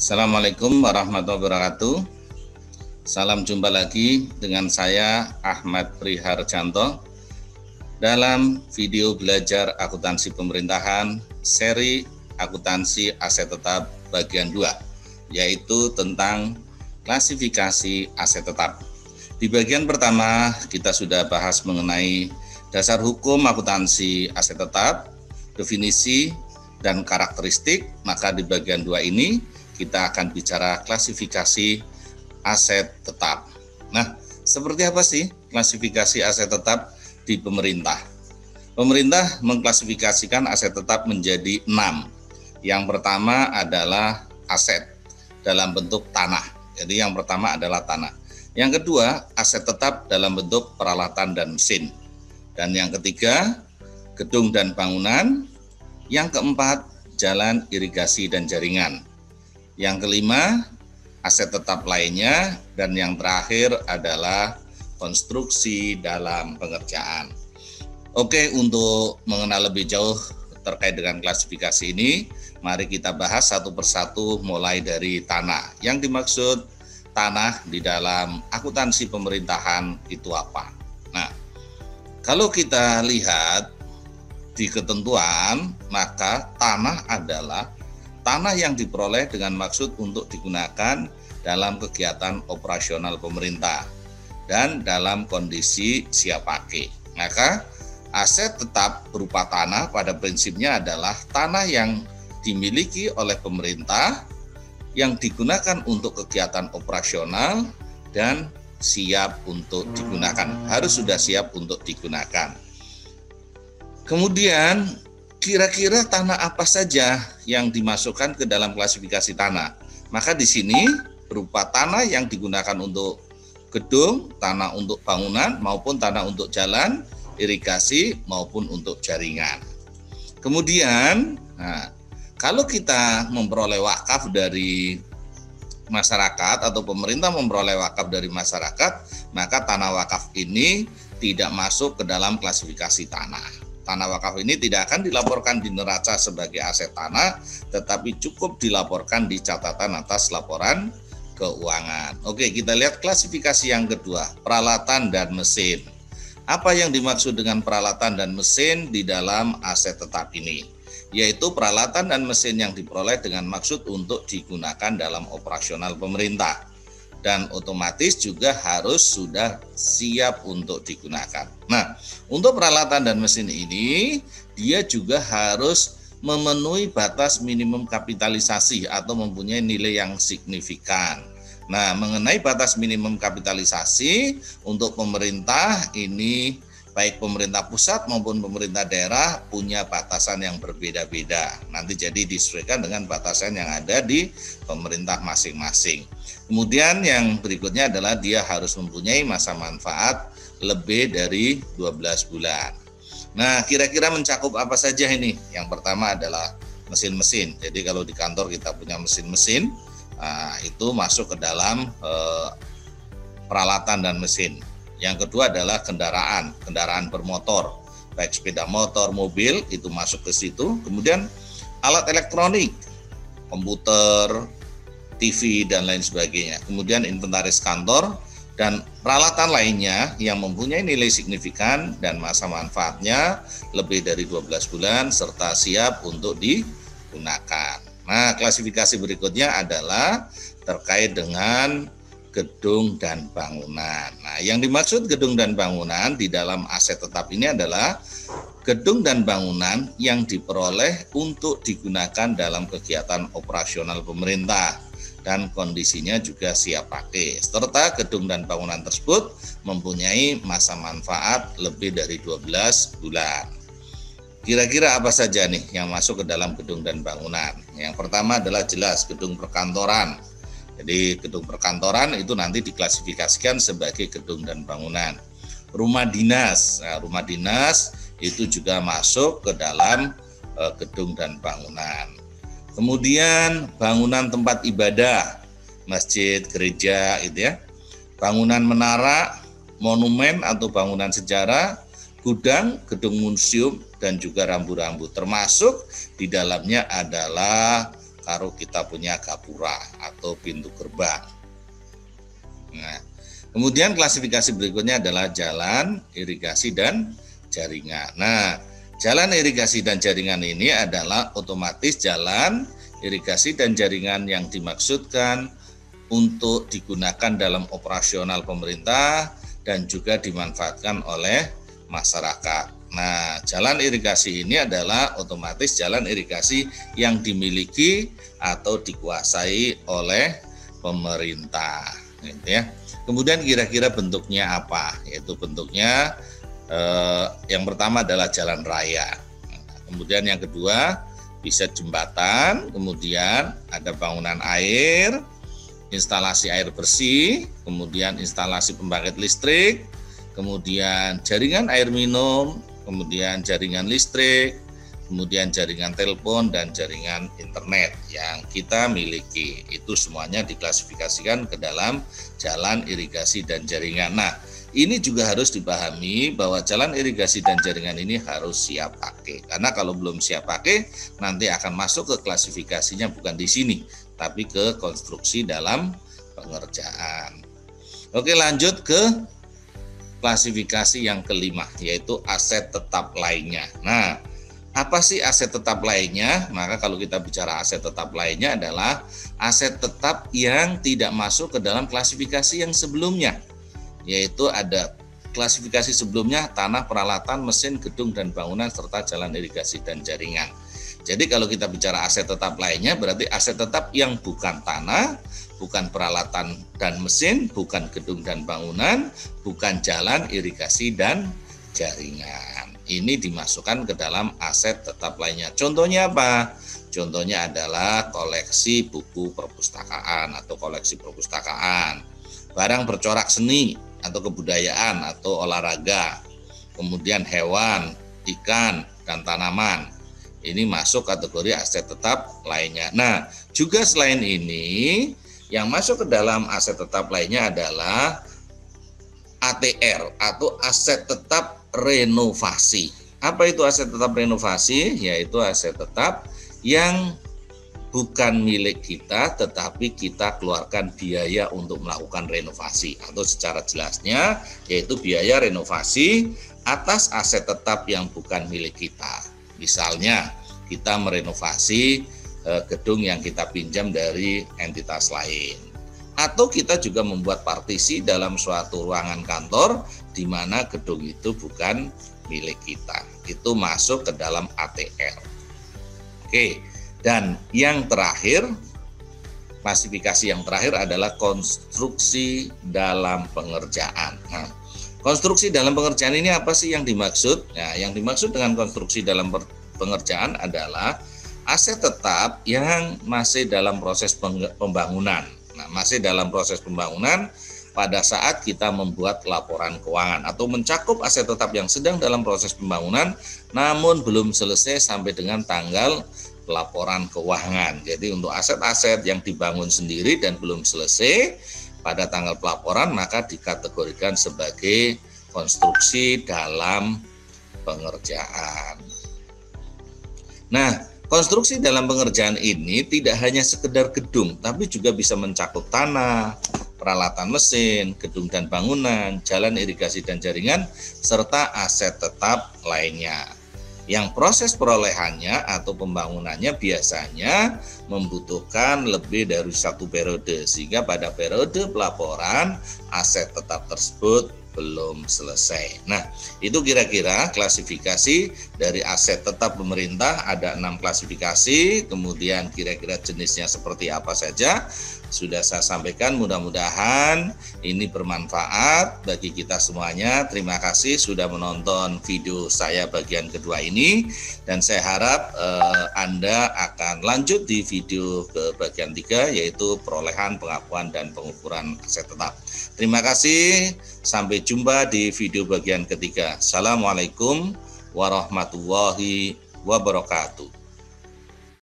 Assalamualaikum warahmatullahi wabarakatuh. Salam jumpa lagi dengan saya Ahmad Priharjanto dalam video belajar akuntansi pemerintahan seri akuntansi aset tetap bagian 2, yaitu tentang klasifikasi aset tetap. Di bagian pertama kita sudah bahas mengenai dasar hukum akuntansi aset tetap, definisi dan karakteristik. Maka di bagian 2 ini kita akan bicara klasifikasi aset tetap. Nah, seperti apa sih klasifikasi aset tetap di pemerintah? Pemerintah mengklasifikasikan aset tetap menjadi 6. Yang pertama adalah aset dalam bentuk tanah. Jadi yang pertama adalah tanah. Yang kedua, aset tetap dalam bentuk peralatan dan mesin. Dan yang ketiga, gedung dan bangunan. Yang keempat, jalan, irigasi, dan jaringan. Yang kelima, aset tetap lainnya, dan yang terakhir adalah konstruksi dalam pengerjaan. Oke, untuk mengenal lebih jauh terkait dengan klasifikasi ini, mari kita bahas satu persatu mulai dari tanah. Yang dimaksud tanah di dalam akuntansi pemerintahan itu apa? Nah, kalau kita lihat di ketentuan, maka tanah adalah tanah yang diperoleh dengan maksud untuk digunakan dalam kegiatan operasional pemerintah dan dalam kondisi siap pakai. Maka aset tetap berupa tanah pada prinsipnya adalah tanah yang dimiliki oleh pemerintah yang digunakan untuk kegiatan operasional dan siap untuk digunakan. Harus sudah siap untuk digunakan. Kemudian kira-kira tanah apa saja yang dimasukkan ke dalam klasifikasi tanah? Maka di sini berupa tanah yang digunakan untuk gedung, tanah untuk bangunan, maupun tanah untuk jalan, irigasi, maupun untuk jaringan. Kemudian, kalau kita memperoleh wakaf dari masyarakat atau pemerintah memperoleh wakaf dari masyarakat, maka tanah wakaf ini tidak masuk ke dalam klasifikasi tanah. Tanah wakaf ini tidak akan dilaporkan di neraca sebagai aset tanah, tetapi cukup dilaporkan di catatan atas laporan keuangan. Oke, kita lihat klasifikasi yang kedua, peralatan dan mesin. Apa yang dimaksud dengan peralatan dan mesin di dalam aset tetap ini? Yaitu peralatan dan mesin yang diperoleh dengan maksud untuk digunakan dalam operasional pemerintah. Dan otomatis juga harus sudah siap untuk digunakan. Nah, untuk peralatan dan mesin ini, dia juga harus memenuhi batas minimum kapitalisasi atau mempunyai nilai yang signifikan. Nah, mengenai batas minimum kapitalisasi untuk pemerintah ini, baik pemerintah pusat maupun pemerintah daerah punya batasan yang berbeda-beda. Nanti jadi disesuaikan dengan batasan yang ada di pemerintah masing-masing. Kemudian yang berikutnya adalah dia harus mempunyai masa manfaat lebih dari 12 bulan. Nah, kira-kira mencakup apa saja ini? Yang pertama adalah mesin-mesin. Jadi kalau di kantor kita punya mesin-mesin, itu masuk ke dalam peralatan dan mesin. Yang kedua adalah kendaraan bermotor, baik sepeda motor, mobil, itu masuk ke situ. Kemudian alat elektronik, komputer, TV, dan lain sebagainya. Kemudian inventaris kantor dan peralatan lainnya yang mempunyai nilai signifikan dan masa manfaatnya lebih dari 12 bulan serta siap untuk digunakan. Nah, klasifikasi berikutnya adalah terkait dengan gedung dan bangunan. Nah, yang dimaksud gedung dan bangunan di dalam aset tetap ini adalah gedung dan bangunan yang diperoleh untuk digunakan dalam kegiatan operasional pemerintah dan kondisinya juga siap pakai, serta gedung dan bangunan tersebut mempunyai masa manfaat lebih dari 12 bulan. Kira-kira apa saja nih yang masuk ke dalam gedung dan bangunan? Yang pertama adalah jelas gedung perkantoran. Jadi gedung perkantoran itu nanti diklasifikasikan sebagai gedung dan bangunan. Rumah dinas, rumah dinas itu juga masuk ke dalam gedung dan bangunan. Kemudian bangunan tempat ibadah, masjid, gereja, itu ya. Bangunan menara, monumen atau bangunan sejarah, gudang, gedung museum, dan juga rambu-rambu. Termasuk di dalamnya adalah baru kita punya gapura atau pintu gerbang. Nah, kemudian klasifikasi berikutnya adalah jalan, irigasi, dan jaringan. Nah, jalan irigasi dan jaringan ini adalah otomatis jalan, irigasi, dan jaringan yang dimaksudkan untuk digunakan dalam operasional pemerintah dan juga dimanfaatkan oleh masyarakat. Nah, jalan irigasi ini adalah otomatis jalan irigasi yang dimiliki atau dikuasai oleh pemerintah, gitu ya. Kemudian kira-kira bentuknya apa? Yaitu bentuknya yang pertama adalah jalan raya. Kemudian yang kedua bisa jembatan, kemudian ada bangunan air, instalasi air bersih, kemudian instalasi pembangkit listrik, kemudian jaringan air minum, kemudian jaringan listrik, kemudian jaringan telepon dan jaringan internet yang kita miliki. Itu semuanya diklasifikasikan ke dalam jalan irigasi dan jaringan. Nah, ini juga harus dipahami bahwa jalan irigasi dan jaringan ini harus siap pakai. Karena kalau belum siap pakai, nanti akan masuk ke klasifikasinya bukan di sini, tapi ke konstruksi dalam pengerjaan. Oke, lanjut ke klasifikasi yang kelima, yaitu aset tetap lainnya. Nah, apa sih aset tetap lainnya? Maka kalau kita bicara aset tetap lainnya adalah aset tetap yang tidak masuk ke dalam klasifikasi yang sebelumnya, yaitu ada klasifikasi sebelumnya tanah, peralatan, mesin, gedung, dan bangunan, serta jalan irigasi dan jaringan. Jadi kalau kita bicara aset tetap lainnya berarti aset tetap yang bukan tanah, bukan peralatan dan mesin, bukan gedung dan bangunan, bukan jalan irigasi dan jaringan. Ini dimasukkan ke dalam aset tetap lainnya. Contohnya apa? Contohnya adalah koleksi buku perpustakaan atau koleksi perpustakaan, barang bercorak seni atau kebudayaan atau olahraga, kemudian hewan, ikan, dan tanaman. Ini masuk kategori aset tetap lainnya. Nah, juga selain ini, yang masuk ke dalam aset tetap lainnya adalah ATR atau aset tetap renovasi. Apa itu aset tetap renovasi? Yaitu aset tetap yang bukan milik kita, tetapi kita keluarkan biaya untuk melakukan renovasi, atau secara jelasnya yaitu biaya renovasi atas aset tetap yang bukan milik kita. Misalnya kita merenovasi gedung yang kita pinjam dari entitas lain, atau kita juga membuat partisi dalam suatu ruangan kantor di mana gedung itu bukan milik kita. Itu masuk ke dalam ATR. Oke, dan yang terakhir, klasifikasi yang terakhir adalah konstruksi dalam pengerjaan. Nah, konstruksi dalam pengerjaan ini apa sih yang dimaksud? Nah, yang dimaksud dengan konstruksi dalam pengerjaan adalah aset tetap yang masih dalam proses pembangunan. Nah, masih dalam proses pembangunan pada saat kita membuat laporan keuangan atau mencakup aset tetap yang sedang dalam proses pembangunan namun belum selesai sampai dengan tanggal laporan keuangan. Jadi untuk aset-aset yang dibangun sendiri dan belum selesai pada tanggal pelaporan maka dikategorikan sebagai konstruksi dalam pengerjaan. Nah, konstruksi dalam pengerjaan ini tidak hanya sekedar gedung, tapi juga bisa mencakup tanah, peralatan mesin, gedung dan bangunan, jalan irigasi dan jaringan, serta aset tetap lainnya. Yang proses perolehannya atau pembangunannya biasanya membutuhkan lebih dari satu periode, sehingga pada periode pelaporan aset tetap tersebut belum selesai. Nah, itu kira-kira klasifikasi dari aset tetap pemerintah. Ada 6 klasifikasi, kemudian kira-kira jenisnya seperti apa saja sudah saya sampaikan. Mudah-mudahan ini bermanfaat bagi kita semuanya. Terima kasih sudah menonton video saya bagian kedua ini, dan saya harap Anda akan lanjut di video ke bagian 3, yaitu perolehan, pengakuan, dan pengukuran aset tetap. Terima kasih, sampai jumpa di video bagian ketiga. Assalamualaikum warahmatullahi wabarakatuh.